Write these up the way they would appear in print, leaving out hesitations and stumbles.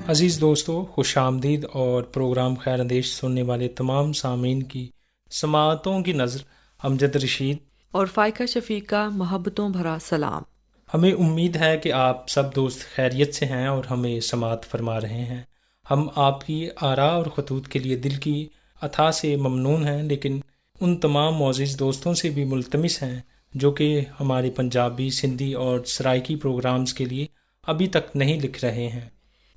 عزیز دوستو، خوش آمدید اور پروگرام خیر اندیش سننے والے تمام سامعین کی سماعتوں کی نظر امجد رشید اور فائقہ شفیق کا محبتوں بھرا سلام۔ ہمیں امید ہے کہ آپ سب دوست خیریت سے ہیں اور ہمیں سماعت فرما رہے ہیں۔ ہم آپ کی آراء اور خطوط کے لیے دل کی اتھا سے ممنون ہیں، لیکن ان تمام معزز دوستوں سے بھی ملتمس ہیں جو کہ ہمارے پنجابی، سندھی اور سرائکی پروگرامز کے لیے ابھی تک نہیں لکھ رہے ہیں۔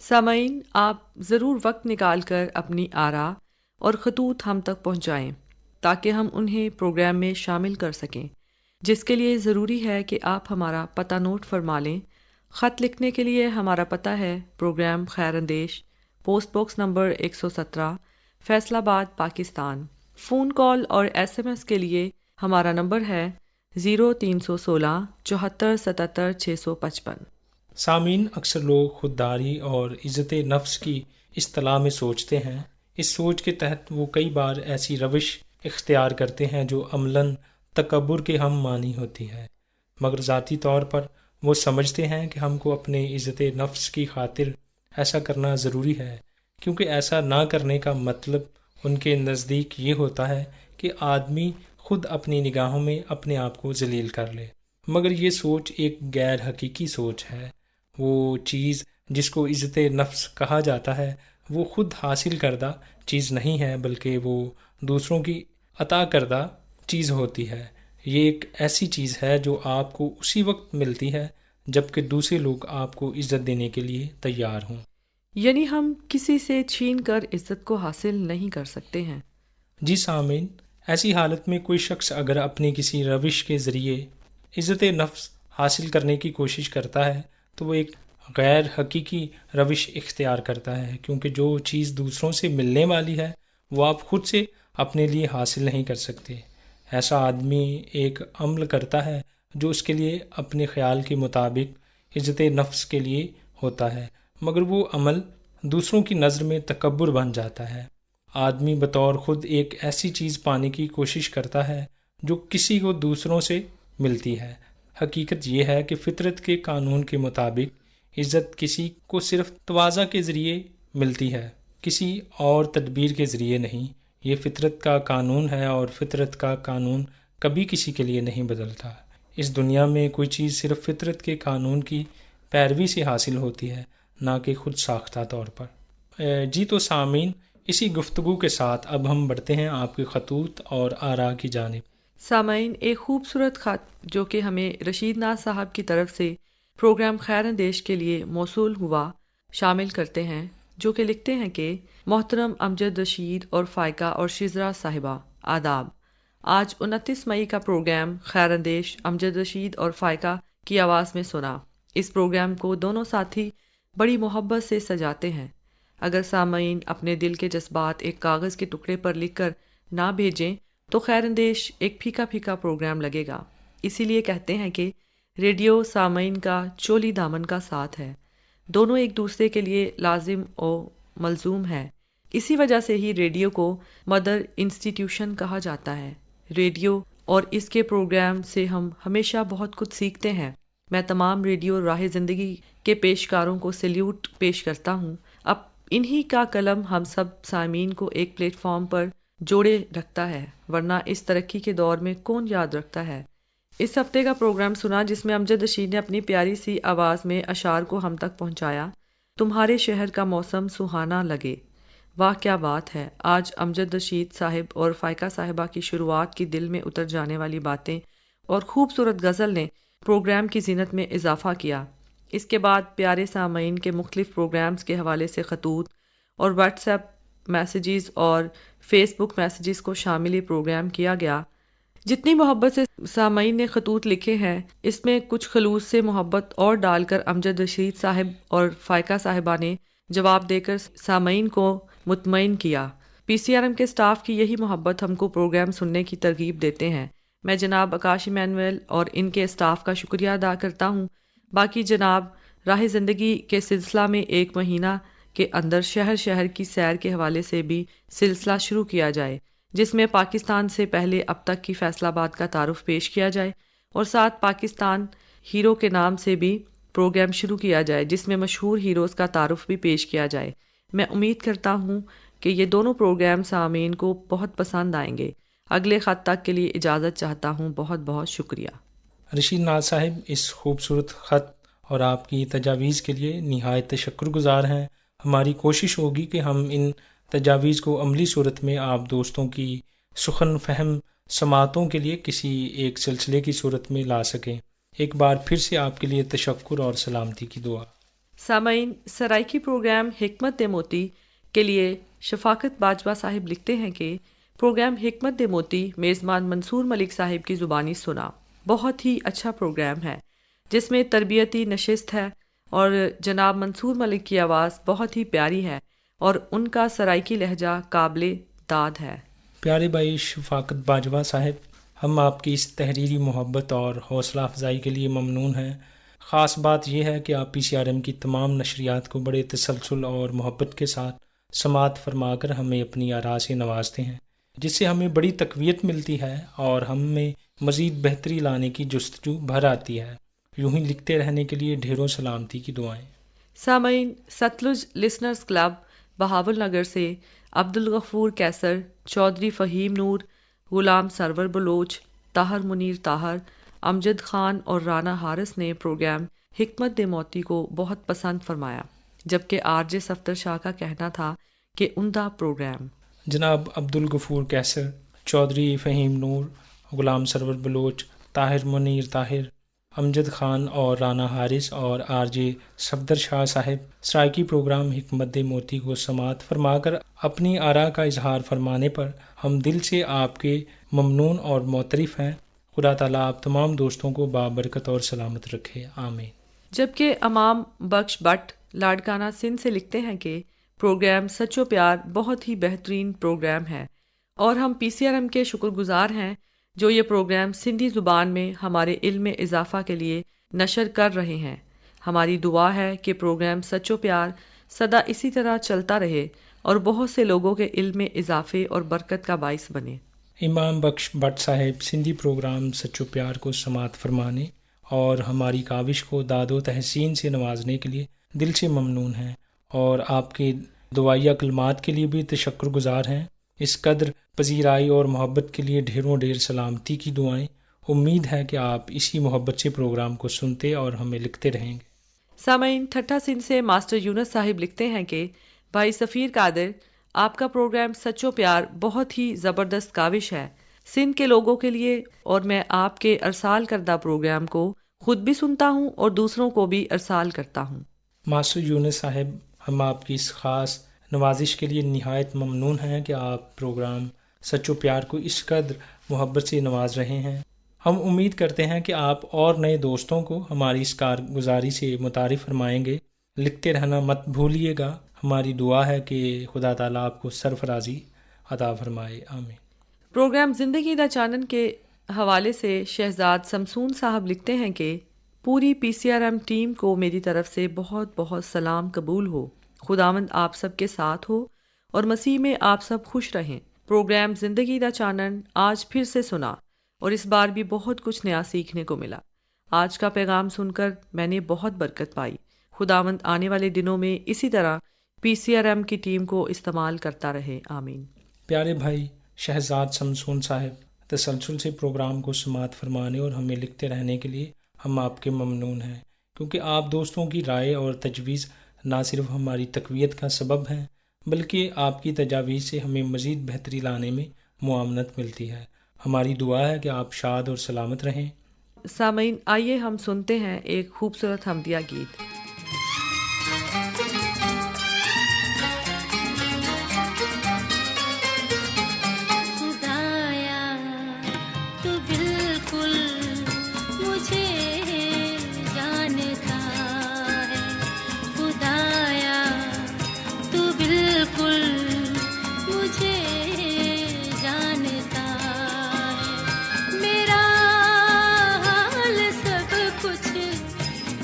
سامعین، آپ ضرور وقت نکال کر اپنی آراء اور خطوط ہم تک پہنچائیں تاکہ ہم انہیں پروگرام میں شامل کر سکیں، جس کے لیے ضروری ہے کہ آپ ہمارا پتہ نوٹ فرما لیں۔ خط لکھنے کے لیے ہمارا پتہ ہے پروگرام خیر اندیش، پوسٹ باکس نمبر 117، فیصل آباد، پاکستان۔ فون کال اور SMS کے لیے ہمارا نمبر ہے 0316 74 77 655۔ سامعین، اکثر لوگ خودداری اور عزت نفس کی اصطلاح میں سوچتے ہیں۔ اس سوچ کے تحت وہ کئی بار ایسی روش اختیار کرتے ہیں جو عملاً تکبر کے ہم معنی ہوتی ہے، مگر ذاتی طور پر وہ سمجھتے ہیں کہ ہم کو اپنے عزت نفس کی خاطر ایسا کرنا ضروری ہے، کیونکہ ایسا نہ کرنے کا مطلب ان کے نزدیک یہ ہوتا ہے کہ آدمی خود اپنی نگاہوں میں اپنے آپ کو ذلیل کر لے۔ مگر یہ سوچ ایک غیر حقیقی سوچ ہے۔ وہ چیز جس کو عزت نفس کہا جاتا ہے وہ خود حاصل کردہ چیز نہیں ہے، بلکہ وہ دوسروں کی عطا کردہ چیز ہوتی ہے۔ یہ ایک ایسی چیز ہے جو آپ کو اسی وقت ملتی ہے جبکہ دوسرے لوگ آپ کو عزت دینے کے لیے تیار ہوں۔ یعنی ہم کسی سے چھین کر عزت کو حاصل نہیں کر سکتے ہیں۔ جی سامعین، ایسی حالت میں کوئی شخص اگر اپنی کسی روش کے ذریعے عزت نفس حاصل کرنے کی کوشش کرتا ہے تو وہ ایک غیر حقیقی روش اختیار کرتا ہے، کیونکہ جو چیز دوسروں سے ملنے والی ہے وہ آپ خود سے اپنے لیے حاصل نہیں کر سکتے۔ ایسا آدمی ایک عمل کرتا ہے جو اس کے لیے اپنے خیال کے مطابق عزت نفس کے لیے ہوتا ہے، مگر وہ عمل دوسروں کی نظر میں تکبر بن جاتا ہے۔ آدمی بطور خود ایک ایسی چیز پانے کی کوشش کرتا ہے جو کسی کو دوسروں سے ملتی ہے۔ حقیقت یہ ہے کہ فطرت کے قانون کے مطابق عزت کسی کو صرف تواضع کے ذریعے ملتی ہے، کسی اور تدبیر کے ذریعے نہیں۔ یہ فطرت کا قانون ہے اور فطرت کا قانون کبھی کسی کے لیے نہیں بدلتا۔ اس دنیا میں کوئی چیز صرف فطرت کے قانون کی پیروی سے حاصل ہوتی ہے، نہ کہ خود ساختہ طور پر۔ جی تو سامعین، اسی گفتگو کے ساتھ اب ہم بڑھتے ہیں آپ کے خطوط اور آراء کی جانب۔ سامعین، ایک خوبصورت خط جو کہ ہمیں رشید ناز صاحب کی طرف سے پروگرام خیر اندیش کے لیے موصول ہوا شامل کرتے ہیں، جو کہ لکھتے ہیں کہ محترم امجد رشید اور فائقہ اور شزرا صاحبہ، آداب۔ آج 29 مئی کا پروگرام خیر اندیش امجد رشید اور فائقہ کی آواز میں سنا۔ اس پروگرام کو دونوں ساتھی بڑی محبت سے سجاتے ہیں۔ اگر سامعین اپنے دل کے جذبات ایک کاغذ کے ٹکڑے پر لکھ کر نہ بھیجیں تو خیر اندیش ایک پھیکا پھیکا پروگرام لگے گا۔ اسی لیے کہتے ہیں کہ ریڈیو سامعین کا چولی دامن کا ساتھ ہے، دونوں ایک دوسرے کے لیے لازم و ملزوم ہے۔ اسی وجہ سے ہی ریڈیو کو مدر انسٹیٹیوشن کہا جاتا ہے۔ ریڈیو اور اس کے پروگرام سے ہم ہمیشہ بہت کچھ سیکھتے ہیں۔ میں تمام ریڈیو راہ زندگی کے پیشکاروں کو سیلیوٹ پیش کرتا ہوں۔ اب انہی کا قلم ہم سب سامعین کو ایک پلیٹ فارم پر جوڑے رکھتا ہے، ورنہ اس ترقی کے دور میں کون یاد رکھتا ہے۔ اس ہفتے کا پروگرام سنا جس میں امجد رشید نے اپنی پیاری سی آواز میں اشعار کو ہم تک پہنچایا۔ تمہارے شہر کا موسم سہانا لگے، واہ کیا بات ہے۔ آج امجد رشید صاحب اور فائقہ صاحبہ کی شروعات کی دل میں اتر جانے والی باتیں اور خوبصورت غزل نے پروگرام کی زینت میں اضافہ کیا۔ اس کے بعد پیارے سامعین کے مختلف پروگرامز کے حوالے سے خطوط اور واٹس ایپ میسیجز اور فیس بک میسیجز کو شامل پروگرام کیا گیا۔ جتنی محبت سے سامعین نے خطوط لکھے ہیں، اس میں کچھ خلوص سے محبت اور ڈال کر امجد رشید صاحب اور فائقہ صاحبہ نے جواب دے کر سامعین کو مطمئن کیا۔ PCRM کے سٹاف کی یہی محبت ہم کو پروگرام سننے کی ترغیب دیتے ہیں۔ میں جناب آکاش ایمینوئل اور ان کے سٹاف کا شکریہ ادا کرتا ہوں۔ باقی جناب راہ زندگی کے سلسلہ میں ایک مہینہ کے اندر شہر شہر کی سیر کے حوالے سے بھی سلسلہ شروع کیا جائے، جس میں پاکستان سے پہلے اب تک کی فیصل آباد کا تعارف پیش کیا جائے اور ساتھ پاکستان ہیرو کے نام سے بھی پروگرام شروع کیا جائے جس میں مشہور ہیروز کا تعارف بھی پیش کیا جائے۔ میں امید کرتا ہوں کہ یہ دونوں پروگرام سامعین کو بہت پسند آئیں گے۔ اگلے خط تک کے لیے اجازت چاہتا ہوں۔ بہت بہت شکریہ۔ رشید ناز صاحب اس خوبصورت خط اور آپ کی تجاویز کے لیے نہایت شکر گزار ہیں۔ ہماری کوشش ہوگی کہ ہم ان تجاویز کو عملی صورت میں آپ دوستوں کی سخن فہم سماعتوں کے لیے کسی ایک سلسلے کی صورت میں لا سکیں۔ ایک بار پھر سے آپ کے لیے تشکر اور سلامتی کی دعا۔ سامعین، سرائکی پروگرام حکمت موتی کے لیے شفاقت باجوہ صاحب لکھتے ہیں کہ پروگرام حکمت موتی میزبان منصور ملک صاحب کی زبانی سنا، بہت ہی اچھا پروگرام ہے جس میں تربیتی نشست ہے، اور جناب منصور ملک کی آواز بہت ہی پیاری ہے اور ان کا سرائکی لہجہ قابل داد ہے۔ پیارے بھائی شفاقت باجوہ صاحب، ہم آپ کی اس تحریری محبت اور حوصلہ افزائی کے لیے ممنون ہیں۔ خاص بات یہ ہے کہ آپ پی سی آر ایم کی تمام نشریات کو بڑے تسلسل اور محبت کے ساتھ سماعت فرما کر ہمیں اپنی آراء سے نوازتے ہیں، جس سے ہمیں بڑی تقویت ملتی ہے اور ہم میں مزید بہتری لانے کی جستجو بھر آتی ہے۔ یوں ہی لکھتے رہنے کے لیے ڈھیروں سلامتی کی دعائیں۔ سامعین، ستلج لسنرز کلب بہاول نگر سے عبدالغفور کیسر، چودھری فہیم نور، غلام سرور بلوچ، طاہر منیر طاہر، امجد خان اور رانا حارث نے پروگرام حکمت موتی کو بہت پسند فرمایا، جبکہ آر جے صفدر شاہ کا کہنا تھا کہ عمدہ پروگرام۔ جناب عبدالغفور کیسر، چودھری فہیم نور، غلام سرور بلوچ، طاہر منیر طاہر، امجد خان اور رانا حارث اور آر جے صفدر شاہ صاحب سرائکی پروگرام حکمت موتی کو سماعت فرما کر اپنی آراء کا اظہار فرمانے پر ہم دل سے آپ کے ممنون اور معترف ہیں۔ خدا تعالیٰ آپ تمام دوستوں کو بابرکت اور سلامت رکھے، آمین۔ جبکہ امام بخش بٹ لاڑکانہ سندھ سے لکھتے ہیں کہ پروگرام سچ و پیار بہت ہی بہترین پروگرام ہے، اور ہم پی سی آر ایم کے شکر گزار ہیں جو یہ پروگرام سندھی زبان میں ہمارے علم میں اضافہ کے لیے نشر کر رہے ہیں۔ ہماری دعا ہے کہ پروگرام سچ و پیار سدا اسی طرح چلتا رہے اور بہت سے لوگوں کے علم میں اضافے اور برکت کا باعث بنے۔ امام بخش بٹ صاحب سندھی پروگرام سچ و پیار کو سماعت فرمانے اور ہماری کاوش کو داد و تحسین سے نوازنے کے لیے دل سے ممنون ہیں، اور آپ کے دعائیہ کلمات کے لیے بھی تشکر گزار ہیں۔ اس قدر پذیرائی اور محبت کے لیے ڈھیروں ڈھیر سلامتی کی دعائیں۔ امید ہے کہ آپ اسی محبت سے پروگرام کو سنتے اور ہمیں لکھتے رہیں گے۔ سامعین، ٹھٹھا سندھ سے ماسٹر یونس صاحب لکھتے ہیں کہ بھائی سفیر قادر، آپ کا پروگرام سچ و پیار بہت ہی زبردست کاوش ہے سندھ کے لوگوں کے لیے، اور میں آپ کے ارسال کردہ پروگرام کو خود بھی سنتا ہوں اور دوسروں کو بھی ارسال کرتا ہوں۔ ماسٹر یونس صاحب، ہم آپ کی اس خاص نوازش کے لیے نہایت ممنون ہیں کہ آپ پروگرام سچ و پیار کو اس قدر محبت سے نواز رہے ہیں۔ ہم امید کرتے ہیں کہ آپ اور نئے دوستوں کو ہماری اس کارگزاری سے متعارف فرمائیں گے۔ لکھتے رہنا مت بھولیے گا۔ ہماری دعا ہے کہ خدا تعالیٰ آپ کو سرفرازی عطا فرمائے، آمین۔ پروگرام زندگی دا چانن کے حوالے سے شہزاد سمسون صاحب لکھتے ہیں کہ پوری پی سی آر ایم ٹیم کو میری طرف سے بہت بہت سلام قبول ہو۔ خداوند آپ سب کے ساتھ ہو اور مسیح میں آپ سب خوش رہیں۔ پروگرام زندگی دا چانن آج پھر سے سنا اور اس بار بھی بہت کچھ نیا سیکھنے کو ملا۔ آج کا پیغام سن کر میں نے بہت برکت پائی۔ خداوند آنے والے دنوں میں اسی طرح پی سی آر ایم کی ٹیم کو استعمال کرتا رہے، آمین۔ پیارے بھائی شہزاد سمسون صاحب، تسلسل سے پروگرام کو سماعت فرمانے اور ہمیں لکھتے رہنے کے لیے ہم آپ کے ممنون ہیں، کیونکہ آپ دوستوں کی رائے اور تجویز نہ صرف ہماری تقویت کا سبب ہیں بلکہ آپ کی تجاویز سے ہمیں مزید بہتری لانے میں معاونت ملتی ہے۔ ہماری دعا ہے کہ آپ شاد اور سلامت رہیں۔ سامعین، آئیے ہم سنتے ہیں ایک خوبصورت حمدیہ گیت۔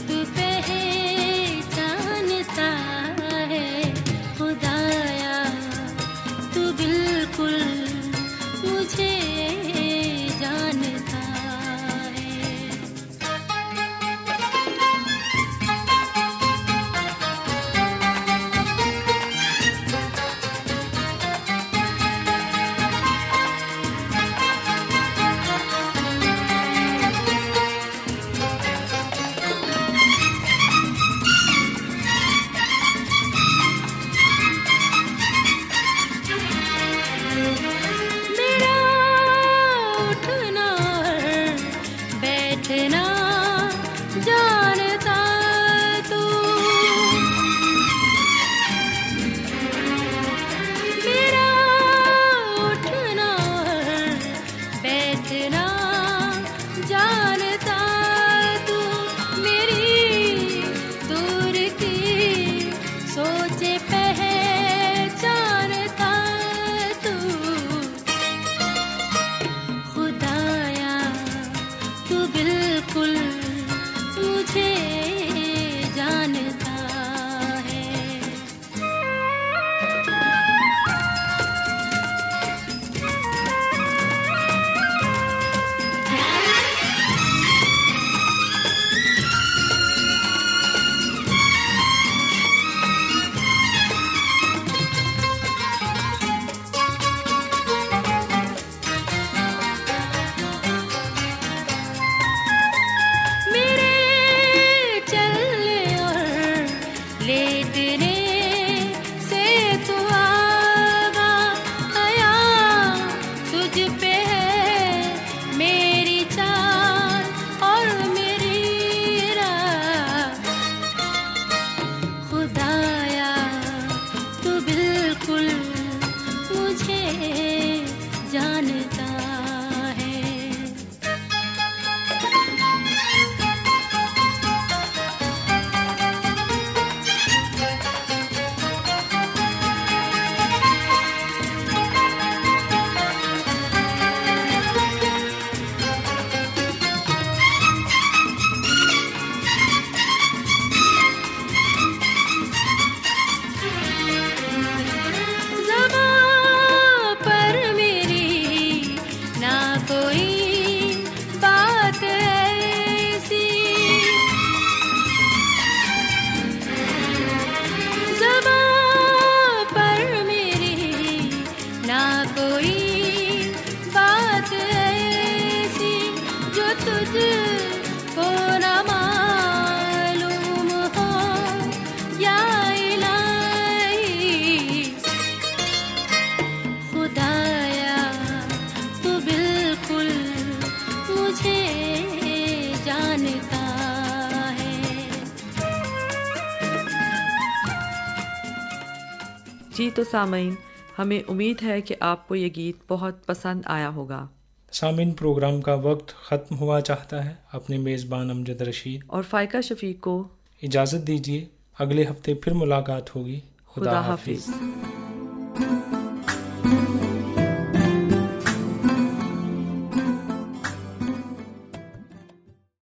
تو پہلے جی تو سامعین، ہمیں امید ہے کہ آپ کو یہ گیت بہت پسند آیا ہوگا۔ سامعین، پروگرام کا وقت ختم ہوا چاہتا ہے۔ اپنے میزبان امجد رشید اور فائقہ شفیق کو اجازت دیجیے، اگلے ہفتے پھر ملاقات ہوگی۔ خدا حافظ۔